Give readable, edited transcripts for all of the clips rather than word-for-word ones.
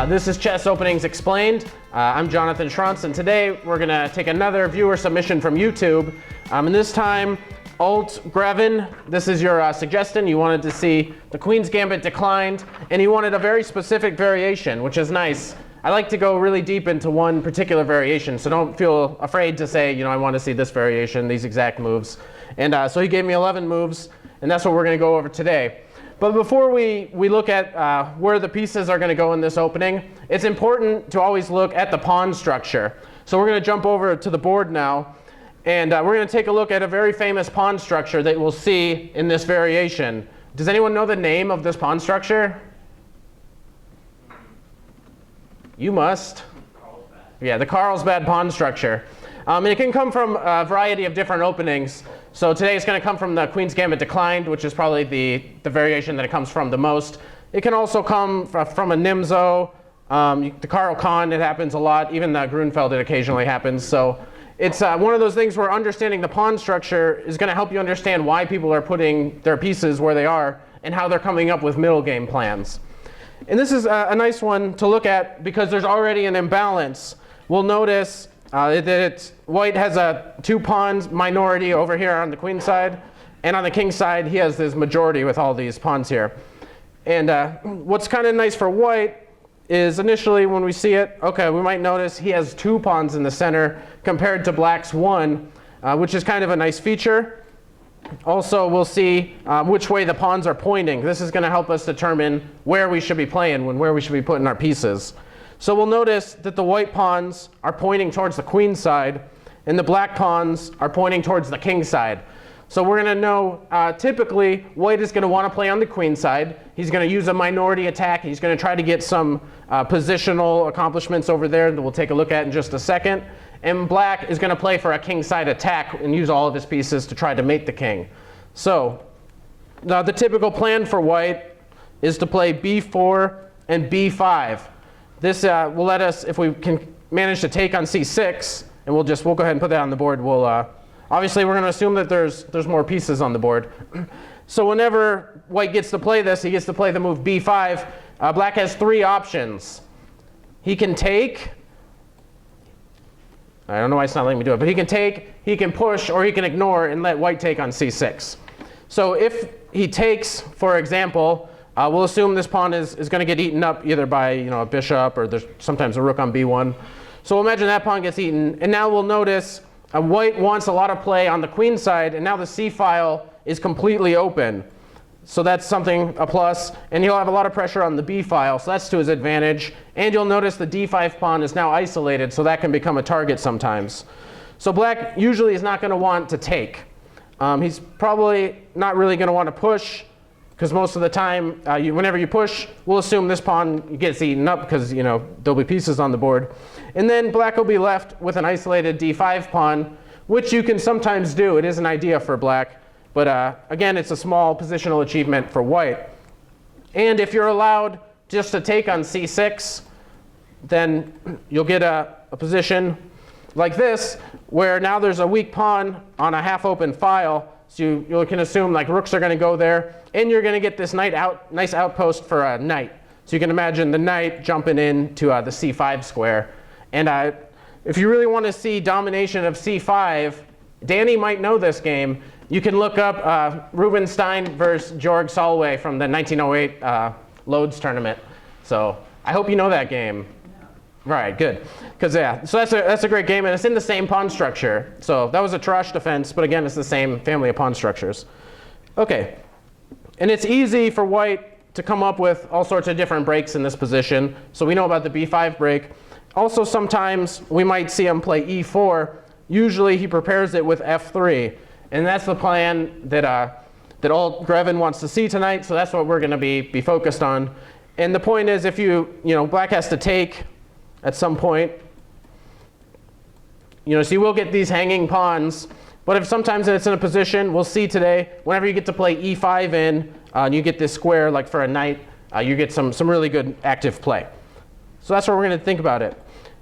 This is Chess Openings Explained. I'm Jonathan Schrantz, and today we're going to take another viewer submission from YouTube. And this time, Alt Grevin, this is your suggestion. You wanted to see the Queen's Gambit declined, and you wanted a very specific variation, which is nice. I like to go really deep into one particular variation, so don't feel afraid to say, I want to see this variation, these exact moves. And so he gave me 11 moves, and that's what we're going to go over today. But before we look at where the pieces are going to go in this opening, it's important to always look at the pawn structure. So we're going to jump over to the board now, and we're going to take a look at a very famous pawn structure that we'll see in this variation. Does anyone know the name of this pawn structure? You must. Carlsbad. Yeah, the Carlsbad pawn structure. And it can come from a variety of different openings. So today it's going to come from the Queen's Gambit declined, which is probably the variation that it comes from the most. It can also come from a Nimzo, the Karl Khan, it happens a lot. Even the Grunfeld, it occasionally happens. So it's one of those things where understanding the pawn structure is going to help you understand why people are putting their pieces where they are and how they're coming up with middle game plans. And this is a nice one to look at because there's already an imbalance. We'll notice that white has a 2 pawns minority over here on the queen side, and on the king side he has this majority with all these pawns here. And what's kind of nice for white is initially when we see it, okay, we might notice he has 2 pawns in the center compared to black's 1, which is kind of a nice feature. Also, we'll see which way the pawns are pointing. This is going to help us determine where we should be playing, where we should be putting our pieces. So we'll notice that the white pawns are pointing towards the queen side, and the black pawns are pointing towards the king side. So we're going to know, typically, white is going to want to play on the queen side. He's going to use a minority attack. He's going to try to get some positional accomplishments over there that we'll take a look at in just a second. And black is going to play for a king side attack and use all of his pieces to try to mate the king. So now the typical plan for white is to play b4 and b5. This will let us, if we can manage to take on c6, and we'll go ahead and put that on the board. We'll obviously we're going to assume that there's more pieces on the board. So whenever white gets to play this, he gets to play the move b5. Black has 3 options. He can take. I don't know why it's not letting me do it, but he can take, he can push, or he can ignore and let white take on c6. So if he takes, for example, we'll assume this pawn is going to get eaten up either by a bishop, or there's sometimes a rook on b1. So we'll imagine that pawn gets eaten, and now we'll notice white wants a lot of play on the queen side, and now the c file is completely open. So that's something, a plus, and he'll have a lot of pressure on the b file, so that's to his advantage. And you'll notice the d5 pawn is now isolated, so that can become a target sometimes. So black usually is not going to want to take. He's probably not really going to want to push, because most of the time, whenever you push, we'll assume this pawn gets eaten up because there'll be pieces on the board. And then black will be left with an isolated d5 pawn, which you can sometimes do. It is an idea for black. But again, it's a small positional achievement for white. And if you're allowed just to take on c6, then you'll get a position like this, where now there's a weak pawn on a half-open file. So you can assume like rooks are going to go there, and you're going to get this nice outpost for a knight. So you can imagine the knight jumping into the c5 square. And if you really want to see domination of c5, Danny might know this game. You can look up Rubinstein versus Georg Solway from the 1908 Loads tournament. So I hope you know that game. Yeah. Right, good. Because so that's a great game, and it's in the same pawn structure. So that was a Tarrasch defense, but again, it's the same family of pawn structures. Okay, and it's easy for white to come up with all sorts of different breaks in this position. So we know about the b5 break. Also, sometimes we might see him play e4. Usually he prepares it with f3. And that's the plan that Alt Grevin wants to see tonight, so that's what we're going to be focused on. And the point is, if black has to take at some point, so you will get these hanging pawns. But if sometimes it's in a position, we'll see today, whenever you get to play e5 in, and you get this square like for a knight, you get some really good active play. So that's what we're going to think about it.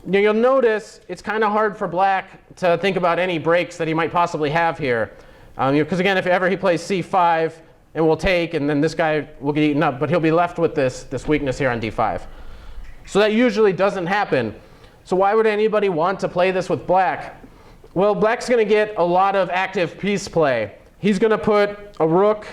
You'll notice it's kind of hard for black to think about any breaks that he might possibly have here. Because again, if ever he plays c5, and we'll take, and then this guy will get eaten up, but he'll be left with this weakness here on d5. So that usually doesn't happen. So why would anybody want to play this with black? Well, black's going to get a lot of active piece play. He's going to put a rook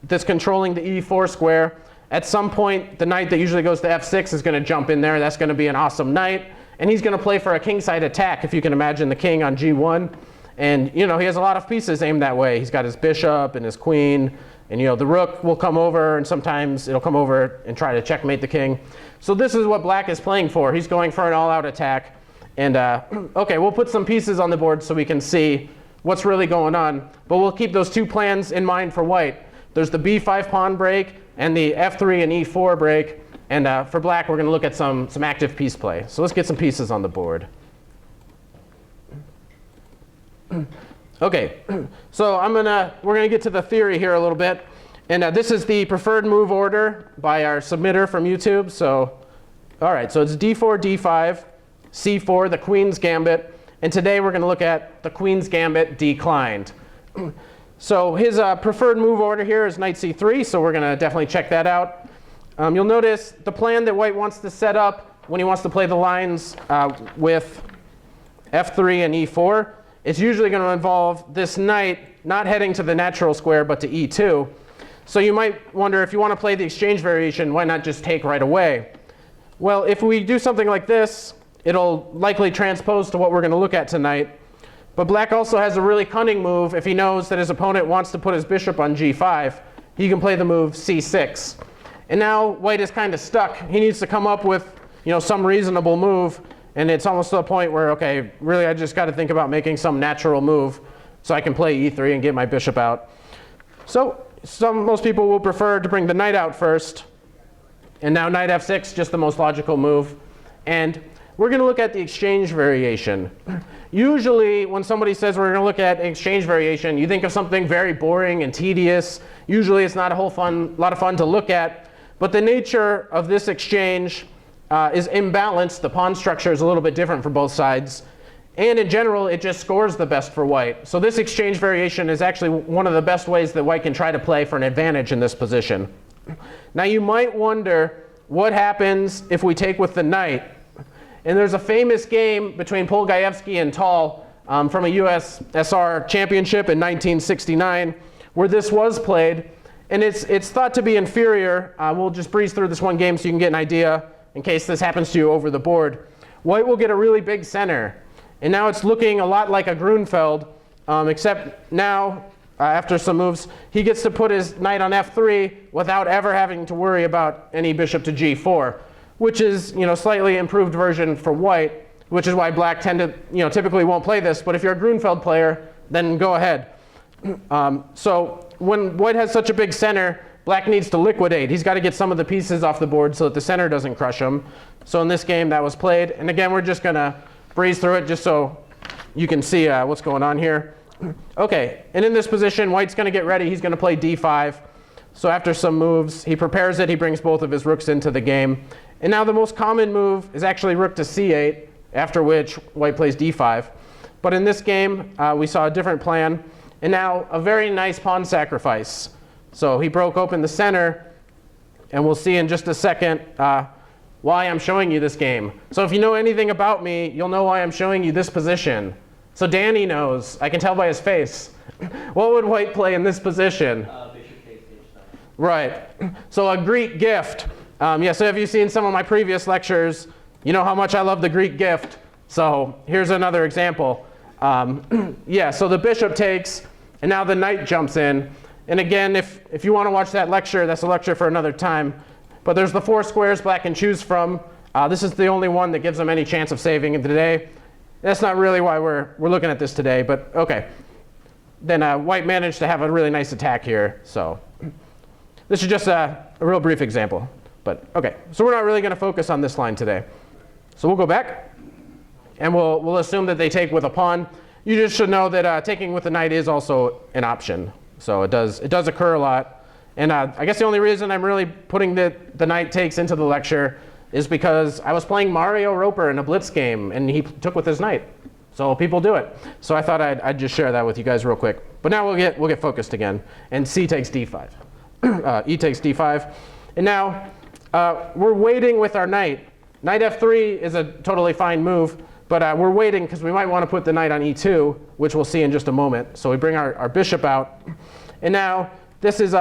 that's controlling the e4 square. At some point, the knight that usually goes to f6 is going to jump in there. That's going to be an awesome knight. And he's going to play for a kingside attack, if you can imagine the king on g1. And he has a lot of pieces aimed that way. He's got his bishop and his queen. And the rook will come over, and sometimes it'll come over and try to checkmate the king. So this is what black is playing for. He's going for an all-out attack. And OK, we'll put some pieces on the board so we can see what's really going on. But we'll keep those two plans in mind for white. There's the b5 pawn break and the f3 and e4 break. And for black, we're going to look at some active piece play. So let's get some pieces on the board. OK, so we're going to get to the theory here a little bit. And this is the preferred move order by our submitter from YouTube. So, all right, so it's d4, d5, c4, the queen's gambit. And today we're going to look at the queen's gambit declined. So his preferred move order here is knight c3, so we're going to definitely check that out. You'll notice the plan that white wants to set up when he wants to play the lines with f3 and e4. It's usually going to involve this knight not heading to the natural square, but to e2. So you might wonder, if you want to play the exchange variation, why not just take right away? Well, if we do something like this, it'll likely transpose to what we're going to look at tonight. But black also has a really cunning move. If he knows that his opponent wants to put his bishop on g5, he can play the move c6. And now white is kind of stuck. He needs to come up with some reasonable move. And it's almost to the point where, OK, really I just got to think about making some natural move so I can play e3 and get my bishop out. So most people will prefer to bring the knight out first. And now knight f6, just the most logical move. And we're going to look at the exchange variation. Usually when somebody says we're going to look at exchange variation, you think of something very boring and tedious. Usually it's not a lot of fun to look at. But the nature of this exchange is imbalanced. The pawn structure is a little bit different for both sides. And in general, it just scores the best for white. So this exchange variation is actually one of the best ways that white can try to play for an advantage in this position. Now you might wonder what happens if we take with the knight. And there's a famous game between Polugaevsky and Tal from a USSR Championship in 1969 where this was played. And it's thought to be inferior. We'll just breeze through this one game so you can get an idea in case this happens to you over the board. White will get a really big center. And now it's looking a lot like a Grunfeld, except now, after some moves, he gets to put his knight on f3 without ever having to worry about any bishop to g4, which is slightly improved version for white, which is why black typically won't play this. But if you're a Grunfeld player, then go ahead. So when white has such a big center, black needs to liquidate. He's got to get some of the pieces off the board so that the center doesn't crush him. So in this game, that was played. And again, we're just going to breeze through it just so you can see what's going on here. OK, and in this position, white's going to get ready. He's going to play d5. So after some moves, he prepares it. He brings both of his rooks into the game. And now the most common move is actually rook to c8, after which white plays d5. But in this game, we saw a different plan. And now a very nice pawn sacrifice. So he broke open the center. And we'll see in just a second why I'm showing you this game. So if you know anything about me, you'll know why I'm showing you this position. So Danny knows. I can tell by his face. What would white play in this position? Bishop takes h9. Right. So a Greek gift. Yeah, so if you've seen some of my previous lectures, you know how much I love the Greek gift. So here's another example. Yeah, so the bishop takes, and now the knight jumps in. And again, if you want to watch that lecture, that's a lecture for another time. But there's the 4 squares black can choose from. This is the only one that gives them any chance of saving it today. That's not really why we're looking at this today, but OK. Then white managed to have a really nice attack here. So this is just a real brief example. But OK, so we're not really going to focus on this line today. So we'll go back, and we'll assume that they take with a pawn. You just should know that taking with the knight is also an option. So it does occur a lot. And I guess the only reason I'm really putting the knight takes into the lecture is because I was playing Mario Roper in a blitz game, and he took with his knight. So people do it. So I thought I'd just share that with you guys real quick. But now we'll get focused again. And C takes D5. E takes D5. And now we're waiting with our knight. Knight F3 is a totally fine move, but we're waiting because we might want to put the knight on E2, which we'll see in just a moment. So we bring our bishop out. And now this is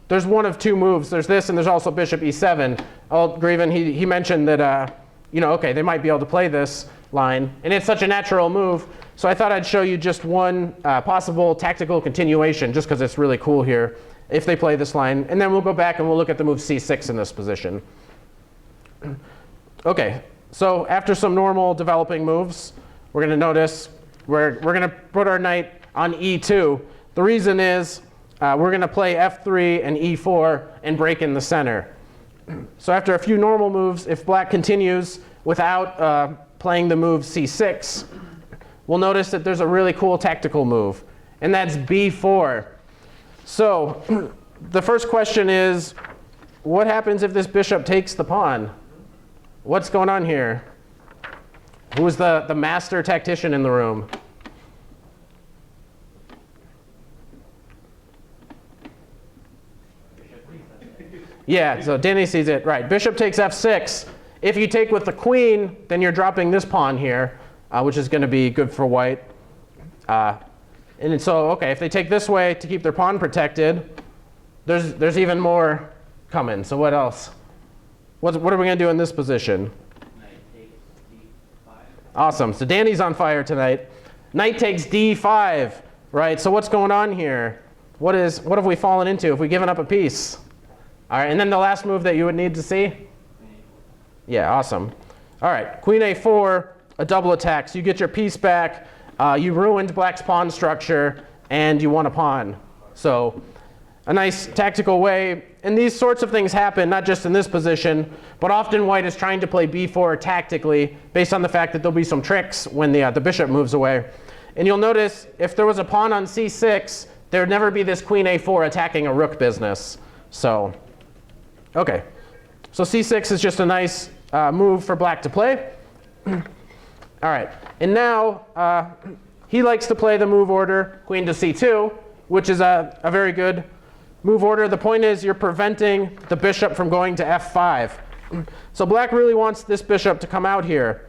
there's one of two moves. There's this, and there's also bishop E7. Greven, he mentioned that okay, they might be able to play this line, and it's such a natural move. So I thought I'd show you just one possible tactical continuation, just because it's really cool here, if they play this line. And then we'll go back and we'll look at the move C6 in this position. Okay, so after some normal developing moves, we're going to notice we're going to put our knight on E2. The reason is we're going to play F3 and E4 and break in the center. So after a few normal moves, if black continues without playing the move C6, we'll notice that there's a really cool tactical move, and that's B4. So the first question is, what happens if this bishop takes the pawn? What's going on here? Who's the master tactician in the room? Yeah, so Danny sees it. Right, bishop takes F6. If you take with the queen, then you're dropping this pawn here, which is going to be good for white. And so, okay, if they take this way to keep their pawn protected, there's even more coming. So what else? What are we going to do in this position? Knight takes D5. Awesome. So Danny's on fire tonight. Knight takes D5. Right. So what's going on here? What have we fallen into? Have we given up a piece? All right. And then the last move that you would need to see? Yeah. Awesome. All right. Queen A4, a double attack. So you get your piece back. You ruined black's pawn structure, and you won a pawn. So a nice tactical way. And these sorts of things happen not just in this position, but often white is trying to play B4 tactically based on the fact that there'll be some tricks when the bishop moves away. And you'll notice if there was a pawn on C6, there would never be this queen A4 attacking a rook business. So, okay. So C6 is just a nice move for black to play. All right. And now he likes to play the move order queen to C2, which is a very good move order. The point is you're preventing the bishop from going to F5. So black really wants this bishop to come out here.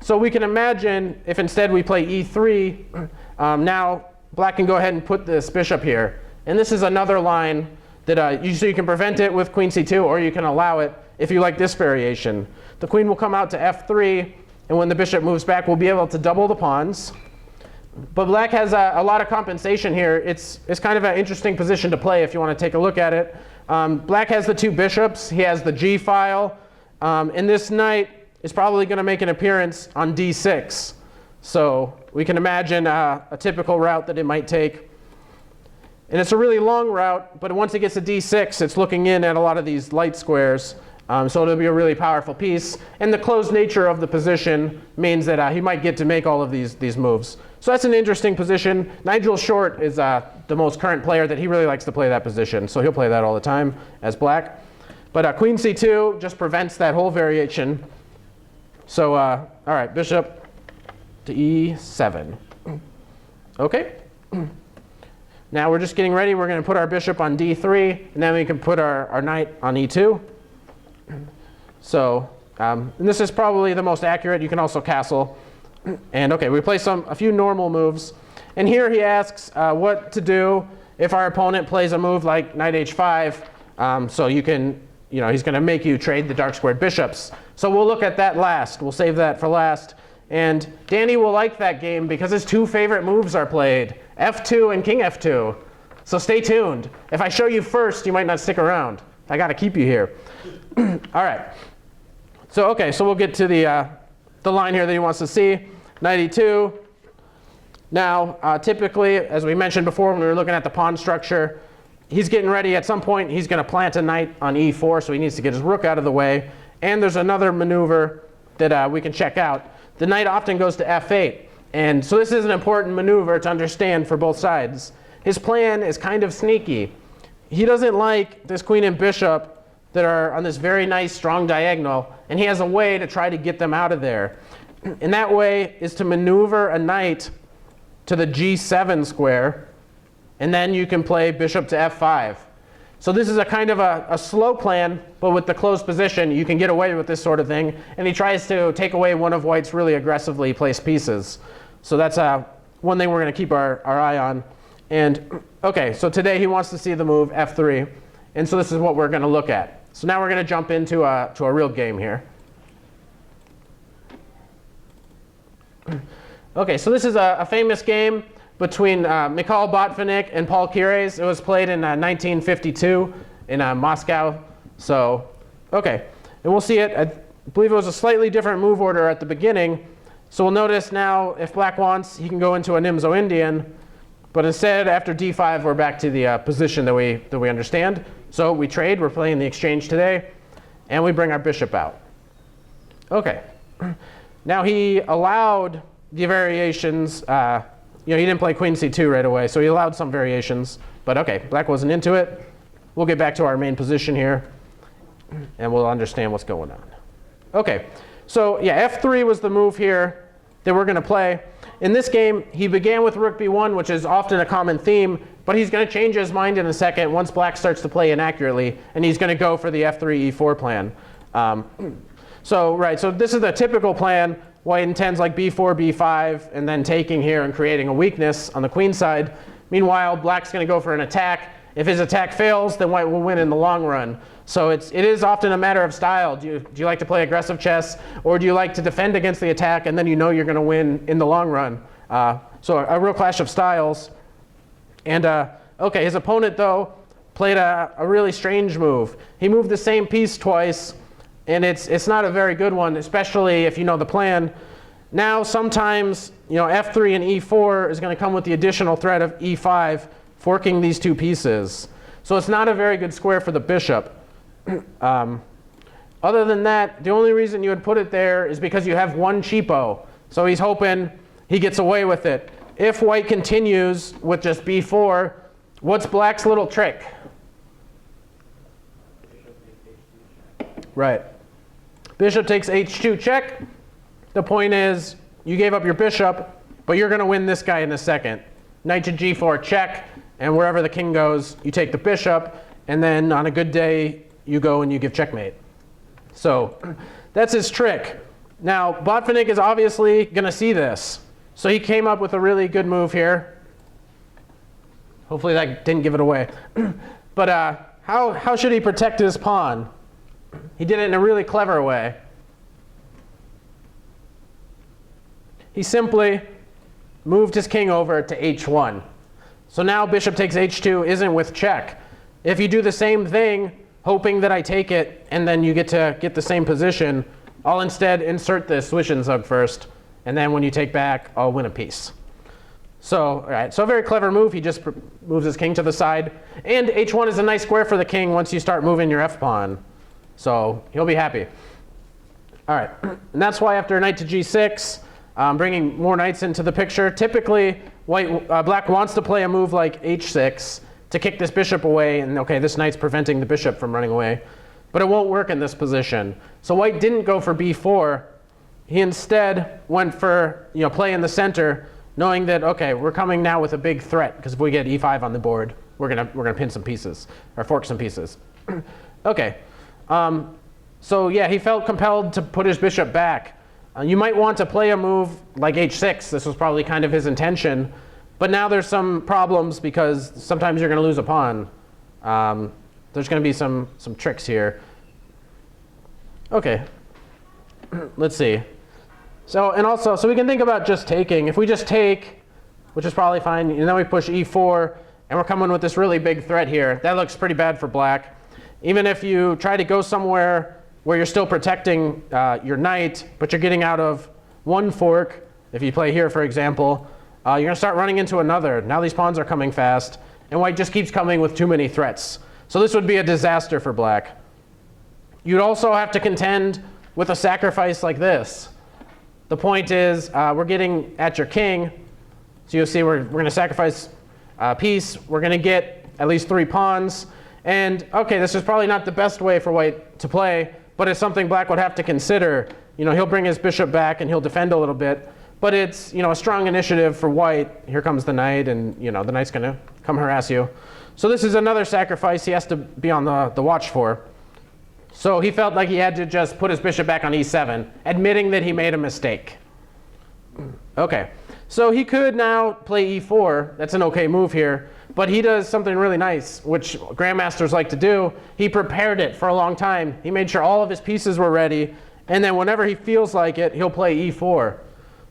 So we can imagine if instead we play E3, now black can go ahead and put this bishop here. And this is another line that so you can prevent it with queen C2, or you can allow it if you like this variation. The queen will come out to F3, and when the bishop moves back, we'll be able to double the pawns. But black has a lot of compensation here. It's kind of an interesting position to play if you want to take a look at it. Black has the two bishops. He has the G file. And this knight is probably going to make an appearance on D6. So we can imagine a typical route that it might take. And it's a really long route, but once it gets to D6, it's looking in at a lot of these light squares. So it'll be a really powerful piece. And the closed nature of the position means that he might get to make all of these moves. So that's an interesting position. Nigel Short is the most current player that he really likes to play that position. So he'll play that all the time as black. But queen C2 just prevents that whole variation. So all right, bishop to E7. Okay. Now we're just getting ready. We're going to put our bishop on D3, and then we can put our knight on E2. So and this is probably the most accurate. You can also castle. And okay, we play a few normal moves. And here he asks what to do if our opponent plays a move like knight H5. So you can, he's going to make you trade the dark squared bishops. So we'll look at that last. We'll save that for last. And Danny will like that game because his two favorite moves are played, F2 and King F2. So stay tuned. If I show you first, you might not stick around. I got to keep you here. All right. So okay, so we'll get to the line here that he wants to see. Knight E2. Now, typically, as we mentioned before when we were looking at the pawn structure, he's getting ready. At some point, he's going to plant a knight on E4, so he needs to get his rook out of the way. And there's another maneuver that we can check out. The knight often goes to F8. And so this is an important maneuver to understand for both sides. His plan is kind of sneaky. He doesn't like this queen and bishop that are on this very nice, strong diagonal, and he has a way to try to get them out of there. in that way is to maneuver a knight to the g7 square, and then you can play bishop to f5. So this is a kind of a slow plan, but with the closed position, you can get away with this sort of thing. And he tries to take away one of white's really aggressively placed pieces. So that's one thing we're going to keep our eye on. And OK, so today he wants to see the move f3. And so this is what we're going to look at. So now we're going to jump into a real game here. OK, so this is a famous game between Mikhail Botvinnik and Paul Keres. It was played in 1952 in Moscow. So, OK. And we'll see it. I believe it was a slightly different move order at the beginning. So we'll notice now if black wants, he can go into a Nimzo-Indian. But instead, after d5, we're back to the position that we understand. So we trade. We're playing the exchange today. And we bring our bishop out. OK. Now he allowed the variations. He didn't play queen c2 right away, so he allowed some variations. But OK, black wasn't into it. We'll get back to our main position here, and we'll understand what's going on. OK, so yeah, f3 was the move here that we're going to play. In this game, he began with rook b1, which is often a common theme, but he's going to change his mind in a second once black starts to play inaccurately, and he's going to go for the f3 e4 plan. So this is the typical plan. White intends like b4, b5, and then taking here and creating a weakness on the queen side. Meanwhile, black's going to go for an attack. If his attack fails, then white will win in the long run. So it is often a matter of style. Do you like to play aggressive chess, or do you like to defend against the attack, and then you know you're going to win in the long run? So a real clash of styles. And OK, his opponent, though, played a really strange move. He moved the same piece twice. And it's not a very good one, especially if you know the plan. Now sometimes f3 and e4 is going to come with the additional threat of e5, forking these two pieces. So it's not a very good square for the bishop. Other than that, the only reason you would put it there is because you have one cheapo. So he's hoping he gets away with it. If white continues with just b4, what's black's little trick? Right. Bishop takes h2 check. The point is, you gave up your bishop, but you're going to win this guy in a second. Knight to g4 check, and wherever the king goes, you take the bishop, and then on a good day, you go and you give checkmate. So that's his trick. Now, Botvinnik is obviously going to see this. So he came up with a really good move here. Hopefully that didn't give it away. But how should he protect his pawn? He did it in a really clever way. He simply moved his king over to h1. So now bishop takes h2 isn't with check. If you do the same thing, hoping that I take it, and then you get to get the same position, I'll instead insert this Zwischenzug first, and then when you take back, I'll win a piece. So, all right, so a very clever move. He just moves his king to the side. And h1 is a nice square for the king once you start moving your f-pawn. So he'll be happy. All right, and that's why after knight to g6, bringing more knights into the picture, typically black wants to play a move like h6 to kick this bishop away. And OK, this knight's preventing the bishop from running away. But it won't work in this position. So white didn't go for b4. He instead went for play in the center, knowing that, OK, we're coming now with a big threat, because if we get e5 on the board, we're gonna pin some pieces, or fork some pieces. OK. So yeah, he felt compelled to put his bishop back. You might want to play a move like h6. This was probably kind of his intention. But now there's some problems, because sometimes you're going to lose a pawn. There's going to be some tricks here. OK. Let's see. So we can think about just taking. If we just take, which is probably fine, and then we push e4, and we're coming with this really big threat here. That looks pretty bad for black. Even if you try to go somewhere where you're still protecting your knight, but you're getting out of one fork, if you play here, for example, you're going to start running into another. Now these pawns are coming fast, and white just keeps coming with too many threats. So this would be a disaster for black. You'd also have to contend with a sacrifice like this. The point is, we're getting at your king. So you'll see we're going to sacrifice a piece. We're going to get at least 3 pawns. And OK, this is probably not the best way for white to play, but it's something black would have to consider. he'll bring his bishop back and he'll defend a little bit. But it's, a strong initiative for white. Here comes the knight, and, the knight's going to come harass you. So this is another sacrifice he has to be on the watch for. So he felt like he had to just put his bishop back on e7, admitting that he made a mistake. Okay, so he could now play e4. That's an okay move here. But he does something really nice, which grandmasters like to do. He prepared it for a long time. He made sure all of his pieces were ready. And then whenever he feels like it, he'll play e4.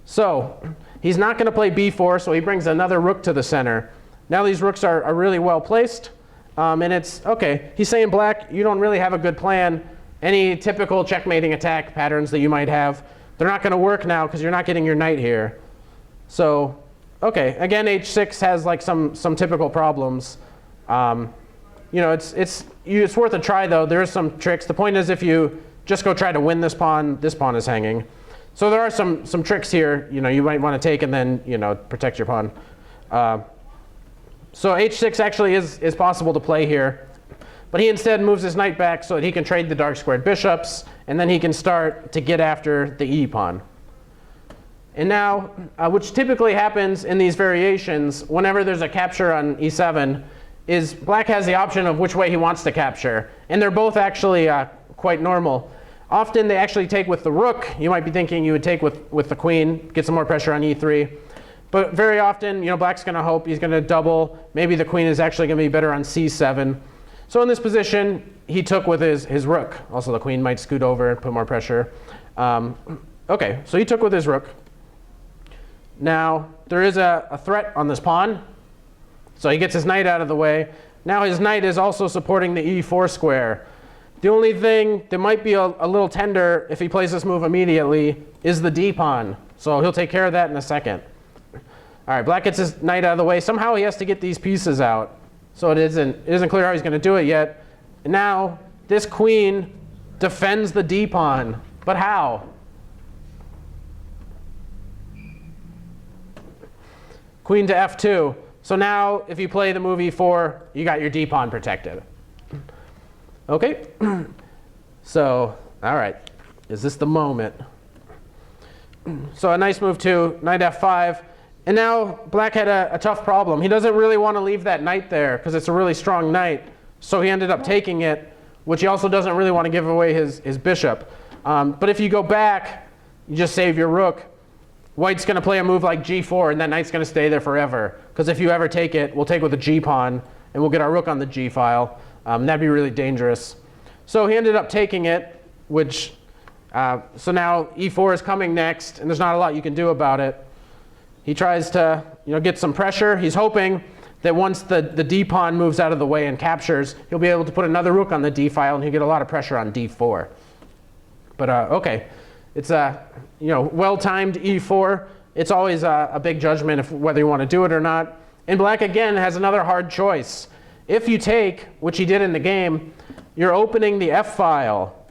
So he's not going to play b4, so he brings another rook to the center. Now these rooks are really well placed. And it's, okay, he's saying, black, you don't really have a good plan. Any typical checkmating attack patterns that you might have, they're not going to work now because you're not getting your knight here. So, okay, again, h6 has like some typical problems. It's worth a try, though. There is some tricks. The point is, if you just go try to win this pawn is hanging. So there are some tricks here, you might want to take and then, protect your pawn. So h6 actually is possible to play here. But he instead moves his knight back so that he can trade the dark squared bishops, and then he can start to get after the e pawn. And now, which typically happens in these variations, whenever there's a capture on e7, is black has the option of which way he wants to capture. And they're both actually quite normal. Often they actually take with the rook. You might be thinking you would take with the queen, get some more pressure on e3. But very often, black's going to hope he's going to double. Maybe the queen is actually going to be better on c7. So in this position, he took with his rook. Also, the queen might scoot over and put more pressure. Okay, so he took with his rook. Now, there is a threat on this pawn. So he gets his knight out of the way. Now his knight is also supporting the e4 square. The only thing that might be a little tender if he plays this move immediately is the d pawn. So he'll take care of that in a second. All right, black gets his knight out of the way. Somehow he has to get these pieces out. So it isn't clear how he's going to do it yet. And now this queen defends the d pawn. But how? Queen to f2. So now if you play the move e4, you got your d pawn protected. Okay, so, all right, is this the moment? So a nice move too, knight f5. And now black had a tough problem. He doesn't really want to leave that knight there because it's a really strong knight. So he ended up taking it, which he also doesn't really want to give away his bishop. But if you go back, you just save your rook. White's going to play a move like g4, and that knight's going to stay there forever. Because if you ever take it, we'll take with the g pawn, and we'll get our rook on the g file. That'd be really dangerous. So he ended up taking it, which, so now e4 is coming next, and there's not a lot you can do about it. He tries to get some pressure. He's hoping that once the d pawn moves out of the way and captures, he'll be able to put another rook on the d file, and he'll get a lot of pressure on d4. But okay, it's a well-timed e4. It's always a big judgment of whether you want to do it or not. And black again has another hard choice. If you take, which he did in the game, you're opening the f file,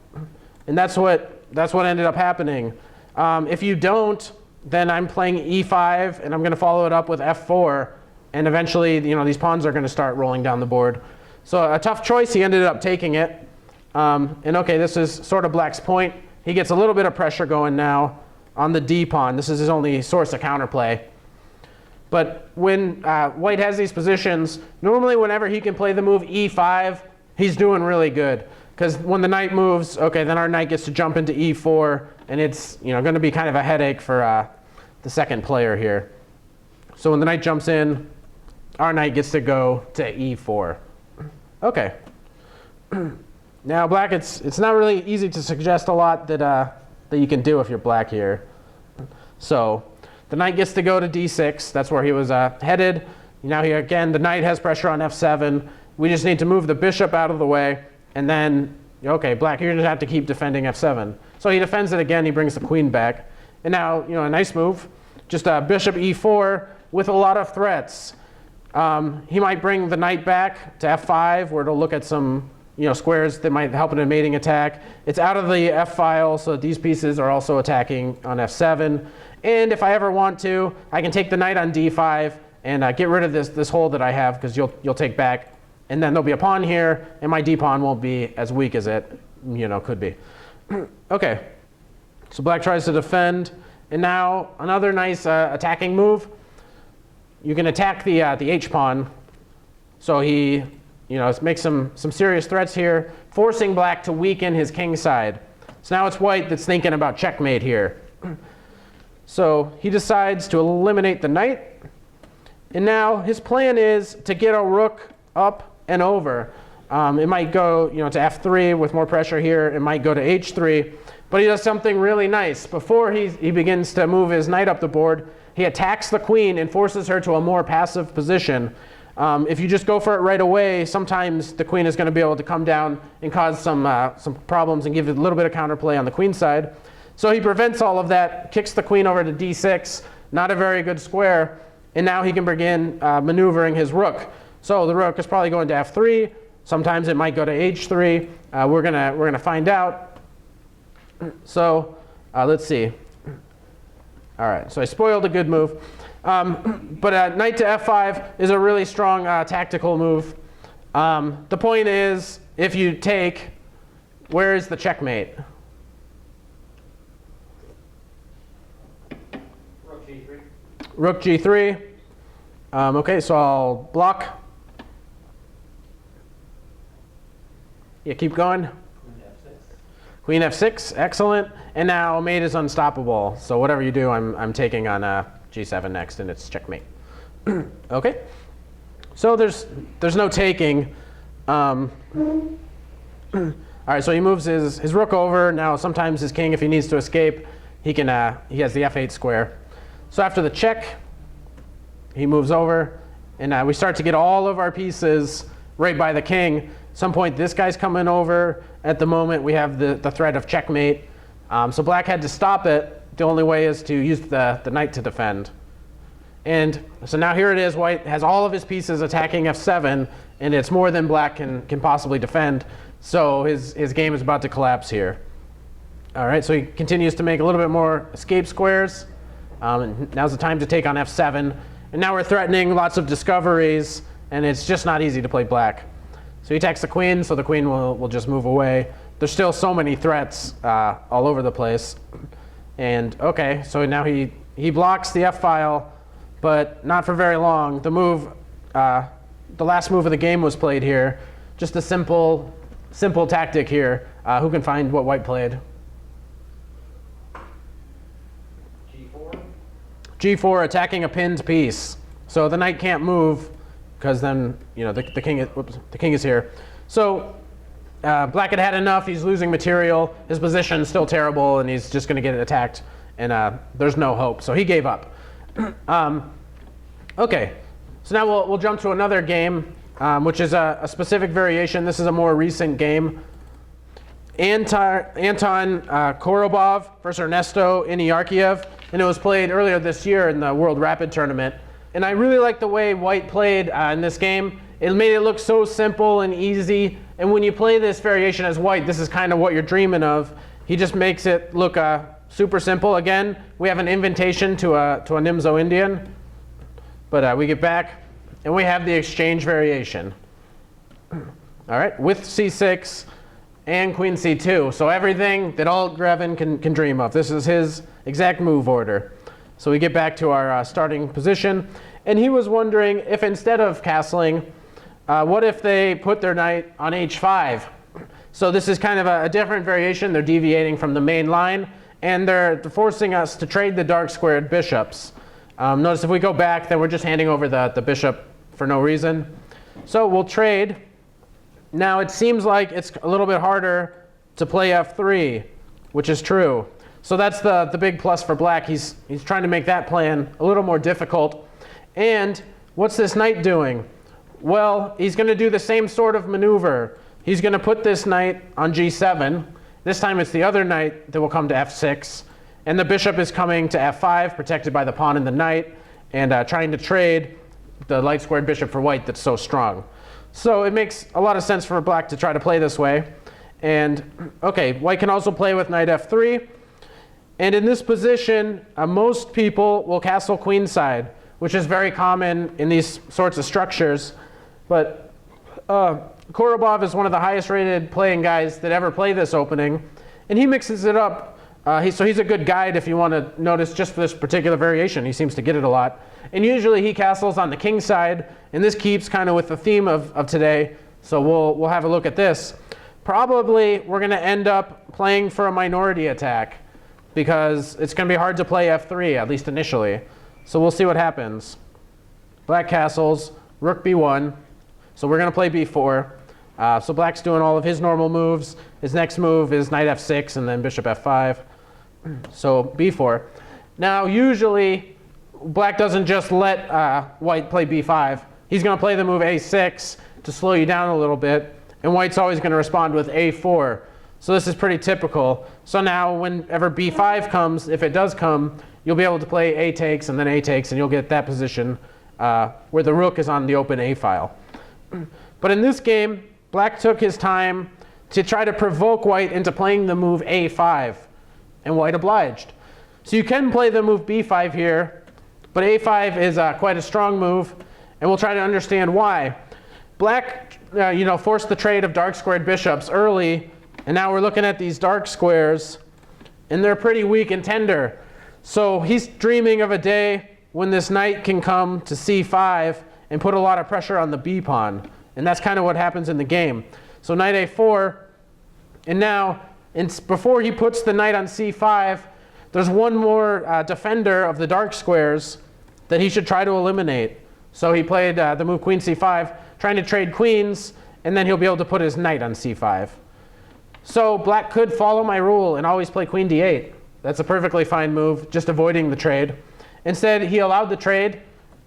and that's what ended up happening. If you don't, then I'm playing e5, and I'm going to follow it up with f4, and eventually, these pawns are going to start rolling down the board. So a tough choice. He ended up taking it. And okay, this is sort of black's point. He gets a little bit of pressure going now on the d pawn. This is his only source of counterplay. But when white has these positions, normally whenever he can play the move e5, he's doing really good. Because when the knight moves, okay, then our knight gets to jump into e4, and it's going to be kind of a headache for the second player here. So when the knight jumps in, our knight gets to go to e4. Okay. Now black, it's not really easy to suggest a lot that you can do if you're black here. So the knight gets to go to d6. That's where he was headed. Now here again, the knight has pressure on f7. We just need to move the bishop out of the way, and then, okay, black, you're going to have to keep defending f7. So he defends it again. He brings the queen back. And now, a nice move. Just bishop e4 with a lot of threats. He might bring the knight back to f5, where it'll look at some squares that might help in a mating attack. It's out of the f file, so these pieces are also attacking on f7. And if I ever want to, I can take the knight on d5 and get rid of this hold that I have, because you'll take back. And then there'll be a pawn here, and my d pawn won't be as weak as it could be. Okay, So black tries to defend. And now another nice attacking move. You can attack the h-pawn. So he makes some serious threats here, forcing black to weaken his king side. So now it's white that's thinking about checkmate here. So he decides to eliminate the knight. And now his plan is to get a rook up and over. It might go to f3 with more pressure here. It might go to h3. But he does something really nice. Before he begins to move his knight up the board, he attacks the queen and forces her to a more passive position. If you just go for it right away, sometimes the queen is going to be able to come down and cause some problems and give it a little bit of counterplay on the queen side. So he prevents all of that, kicks the queen over to d6, not a very good square, and now he can begin maneuvering his rook. So the rook is probably going to f3. Sometimes it might go to h3. We're gonna find out. So let's see. All right, so I spoiled a good move. But knight to f5 is a really strong tactical move. The point is, if you take, where is the checkmate? Rook g3. Rook g3. Okay, so I'll block. Yeah, keep going. Queen f6, excellent. And now mate is unstoppable. So whatever you do, I'm taking on g7 next, and it's checkmate. Okay. So there's no taking. All right, so he moves his rook over. Now sometimes his king, if he needs to escape, he has the f8 square. So after the check, he moves over, and we start to get all of our pieces right by the king. At some point, this guy's coming over. At the moment, we have the threat of checkmate. So black had to stop it. The only way is to use the knight to defend. And so now here it is. White has all of his pieces attacking f7, and it's more than black can possibly defend. So his game is about to collapse here. All right, so he continues to make a little bit more escape squares. And now's the time to take on f7. And now we're threatening lots of discoveries, and it's just not easy to play black. So he attacks the queen, so the queen will just move away. There's still so many threats all over the place. And okay, so now he blocks the f-file, but not for very long. The last move of the game was played here. Just a simple tactic here. Who can find what white played? g4. g4, attacking a pinned piece. So the knight can't move, because then the king is here. So black had enough. He's losing material. His position's still terrible, and he's just going to get attacked. And there's no hope. So he gave up. Okay, so now we'll jump to another game, which is a specific variation. This is a more recent game. Anton Korobov versus Ernesto Inarkiev, and it was played earlier this year in the World Rapid Tournament. And I really like the way white played in this game. It made it look so simple and easy. And when you play this variation as white, this is kind of what you're dreaming of. He just makes it look super simple. Again, we have an invitation to a Nimzo Indian. But we get back, and we have the exchange variation. All right, with c6 and queen c2. So everything that all Grevin can dream of. This is his exact move order. So we get back to our starting position. And he was wondering if instead of castling, what if they put their knight on h5? So this is kind of a different variation. They're deviating from the main line, and they're forcing us to trade the dark squared bishops. Notice if we go back, then we're just handing over the bishop for no reason. So we'll trade. Now it seems like it's a little bit harder to play f3, which is true. So that's the big plus for black. He's trying to make that plan a little more difficult. And what's this knight doing? Well, he's going to do the same sort of maneuver. He's going to put this knight on g7. This time it's the other knight that will come to f6. And the bishop is coming to f5, protected by the pawn and the knight, and trying to trade the light squared bishop for white that's so strong. So it makes a lot of sense for black to try to play this way. And okay, white can also play with knight f3. And in this position, most people will castle queenside, which is very common in these sorts of structures. But Korobov is one of the highest rated playing guys that ever play this opening. And he mixes it up So he's a good guide if you want to notice just this particular variation. He seems to get it a lot. And usually he castles on the king side, and this keeps kind of with the theme of today. So we'll have a look at this. Probably we're going to end up playing for a minority attack because it's going to be hard to play f3, at least initially. So we'll see what happens. Black castles, rook b1. So we're going to play b4. So black's doing all of his normal moves. His next move is knight f6 and then bishop f5. So b4. Now usually black doesn't just let white play b5. He's going to play the move a6 to slow you down a little bit. And white's always going to respond with a4. So this is pretty typical. So now whenever b5 comes, if it does come, you'll be able to play a takes and then a takes, and you'll get that position where the rook is on the open a file. But in this game, black took his time to try to provoke white into playing the move a5, and white obliged. So you can play the move b5 here, but a5 is quite a strong move, and we'll try to understand why. Black forced the trade of dark squared bishops early, and now we're looking at these dark squares, and they're pretty weak and tender. So he's dreaming of a day when this knight can come to c5 and put a lot of pressure on the b pawn. And that's kind of what happens in the game. So knight a4, and now before he puts the knight on c5, there's one more defender of the dark squares that he should try to eliminate. So he played the move queen c5, trying to trade queens, and then he'll be able to put his knight on c5. So black could follow my rule and always play queen d8. That's a perfectly fine move, just avoiding the trade. Instead, he allowed the trade.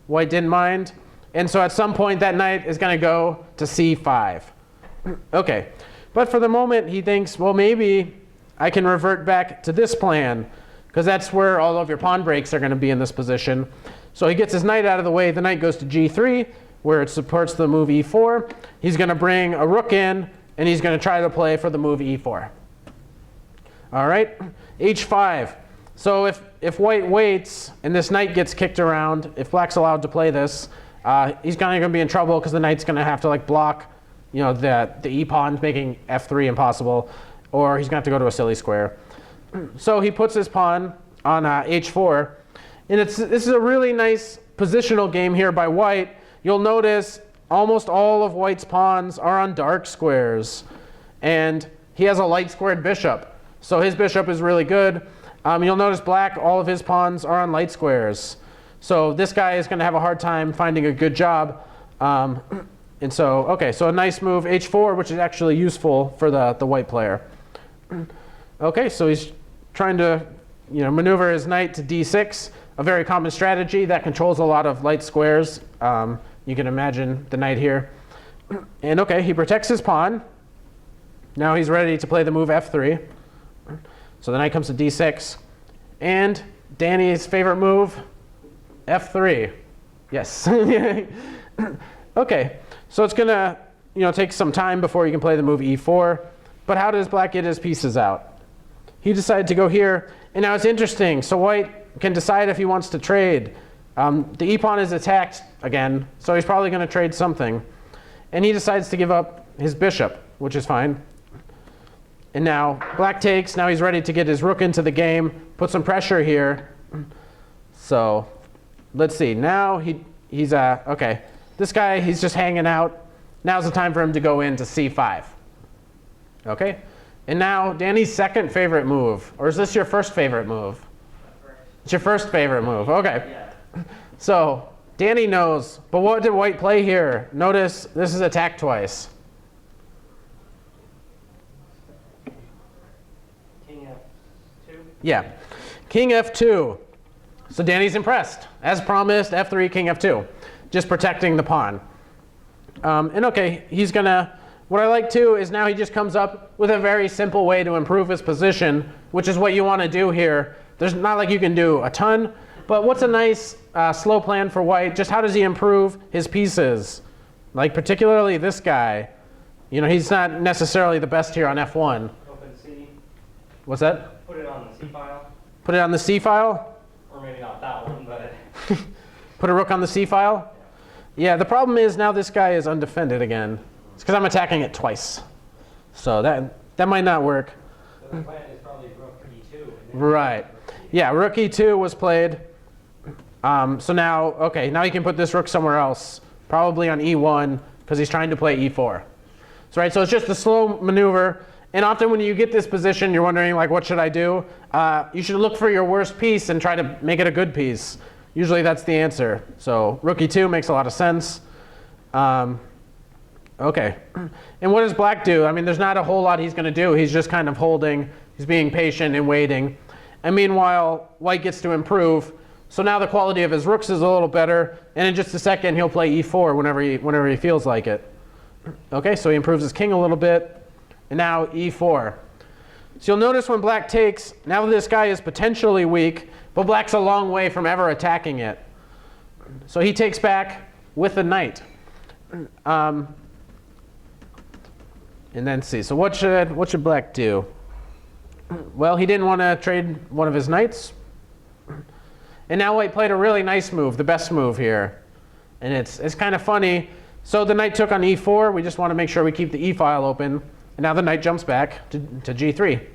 White didn't mind. And so at some point, that knight is going to go to c5. OK. But for the moment, he thinks, well, maybe I can revert back to this plan, because that's where all of your pawn breaks are going to be in this position. So he gets his knight out of the way. The knight goes to g3, where it supports the move e4. He's going to bring a rook in, and he's going to try to play for the move e4. All right, h5. So if white waits and this knight gets kicked around, if black's allowed to play this, he's going to be in trouble because the knight's going to have to block, the e pawn, making f3 impossible, or he's going to have to go to a silly square. So he puts his pawn on h4, and this is a really nice positional game here by white. You'll notice almost all of white's pawns are on dark squares, and he has a light squared bishop. So his bishop is really good. You'll notice black, all of his pawns are on light squares. So this guy is going to have a hard time finding a good job. And so, OK, so a nice move, h4, which is actually useful for the white player. OK, so he's trying to maneuver his knight to d6, a very common strategy that controls a lot of light squares. You can imagine the knight here. And OK, he protects his pawn. Now he's ready to play the move f3. So the knight comes to d6. And Danny's favorite move, f3. Yes. OK, so it's going to take some time before you can play the move e4. But how does black get his pieces out? He decided to go here. And now it's interesting. So white can decide if he wants to trade. The e pawn is attacked again, so he's probably going to trade something. And he decides to give up his bishop, which is fine. And now black takes. Now he's ready to get his rook into the game, put some pressure here. So let's see. Now he's OK. This guy, he's just hanging out. Now's the time for him to go into c5. OK? And now Danny's second favorite move. Or is this your first favorite move? It's your first favorite move. OK. Yeah. So Danny knows. But what did white play here? Notice this is attacked twice. King f2? Yeah. King f2. So Danny's impressed. As promised, f3, king f2. Just protecting the pawn. And OK, he's going to... What I like, too, is now he just comes up with a very simple way to improve his position, which is what you want to do here. There's not like you can do a ton, but what's a nice slow plan for white? Just how does he improve his pieces? Like particularly this guy. He's not necessarily the best here on f1. Open C. What's that? Put it on the C file. Put it on the c file? Or maybe not that one, but... Put a rook on the c file? Yeah, the problem is now this guy is undefended again. It's because I'm attacking it twice. So that might not work. So the plan is probably rook e2. And Right. Yeah, rook e2 was played. So now, okay, now he can put this rook somewhere else, probably on e1, because he's trying to play e4. So, right, so it's just a slow maneuver. And often when you get this position, you're wondering, like, what should I do? You should look for your worst piece and try to make it a good piece. Usually that's the answer. So rook e2 makes a lot of sense. Okay. And what does black do? I mean, there's not a whole lot he's going to do. He's just kind of holding. He's being patient and waiting. And meanwhile, white gets to improve. So now the quality of his rooks is a little better. And in just a second, he'll play e4 whenever he feels like it. Okay, so he improves his king a little bit. And now e4. So you'll notice when black takes, now this guy is potentially weak, but black's a long way from ever attacking it. So he takes back with the knight. And then see, so what should black do? Well, he didn't want to trade one of his knights. And now white played a really nice move, the best move here. And it's kind of funny. So the knight took on e4. We just want to make sure we keep the e file open. And now the knight jumps back to g3.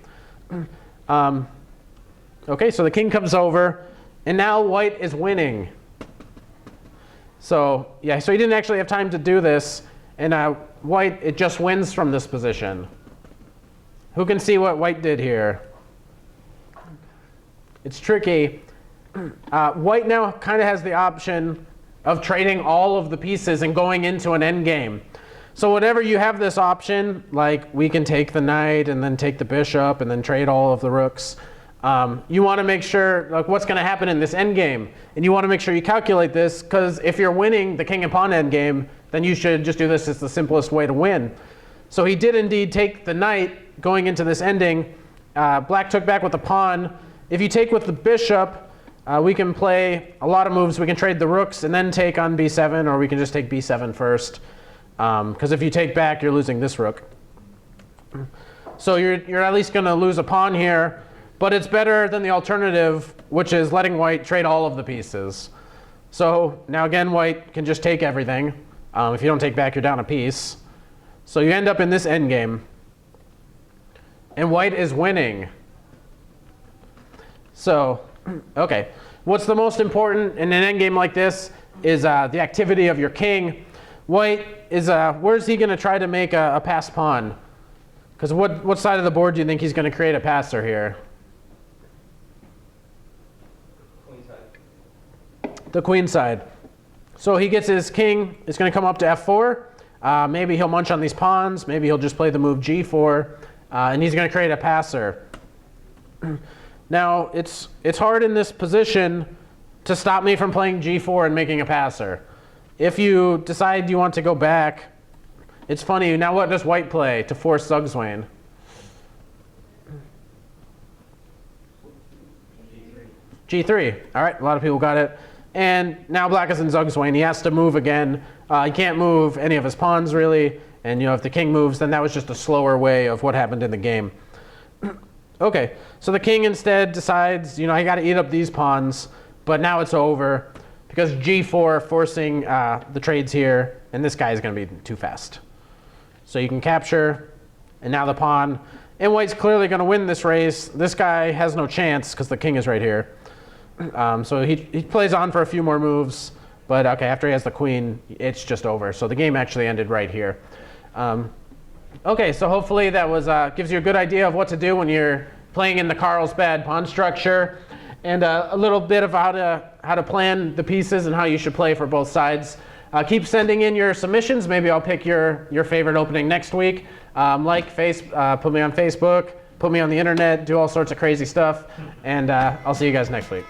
Okay, so the king comes over. And now white is winning. So yeah, so he didn't actually have time to do this. And white, it just wins from this position. Who can see what white did here? It's tricky. White now kind of has the option of trading all of the pieces and going into an endgame. So whenever you have this option, like we can take the knight and then take the bishop and then trade all of the rooks, you want to make sure like what's going to happen in this endgame. And you want to make sure you calculate this, because if you're winning the king and pawn endgame, then you should just do this. It's the simplest way to win. So he did indeed take the knight going into this ending. Black took back with the pawn. If you take with the bishop, we can play a lot of moves. We can trade the rooks and then take on b7, or we can just take b7 first. Because if you take back, you're losing this rook. So you're at least going to lose a pawn here, but it's better than the alternative, which is letting white trade all of the pieces. So now again, white can just take everything. If you don't take back, you're down a piece. So you end up in this endgame. And white is winning. So, okay. What's the most important in an endgame like this is the activity of your king. White is, where's he going to try to make a passed pawn? Because what side of the board do you think he's going to create a passer here? Queen side. The queen side. So he gets his king. It's going to come up to f4. Maybe he'll munch on these pawns. Maybe he'll just play the move g4. And he's going to create a passer. Now, it's hard in this position to stop me from playing g4 and making a passer. If you decide you want to go back, it's funny. Now what does white play to force Zugswain? G3. All right, a lot of people got it. And now black is in Zugswain. He has to move again. He can't move any of his pawns, really. And if the king moves, then that was just a slower way of what happened in the game. Okay, so the king instead decides, I got to eat up these pawns, but now it's over because g4 forcing the trades here, and this guy is going to be too fast. So you can capture, and now the pawn. And white's clearly going to win this race. This guy has no chance because the king is right here. So he plays on for a few more moves, but okay, after he has the queen, it's just over. So the game actually ended right here. Okay, so hopefully that was gives you a good idea of what to do when you're playing in the Carlsbad pawn structure, and a little bit of how to plan the pieces and how you should play for both sides. Keep sending in your submissions. Maybe I'll pick your favorite opening next week. Put me on Facebook, put me on the internet, do all sorts of crazy stuff, and I'll see you guys next week.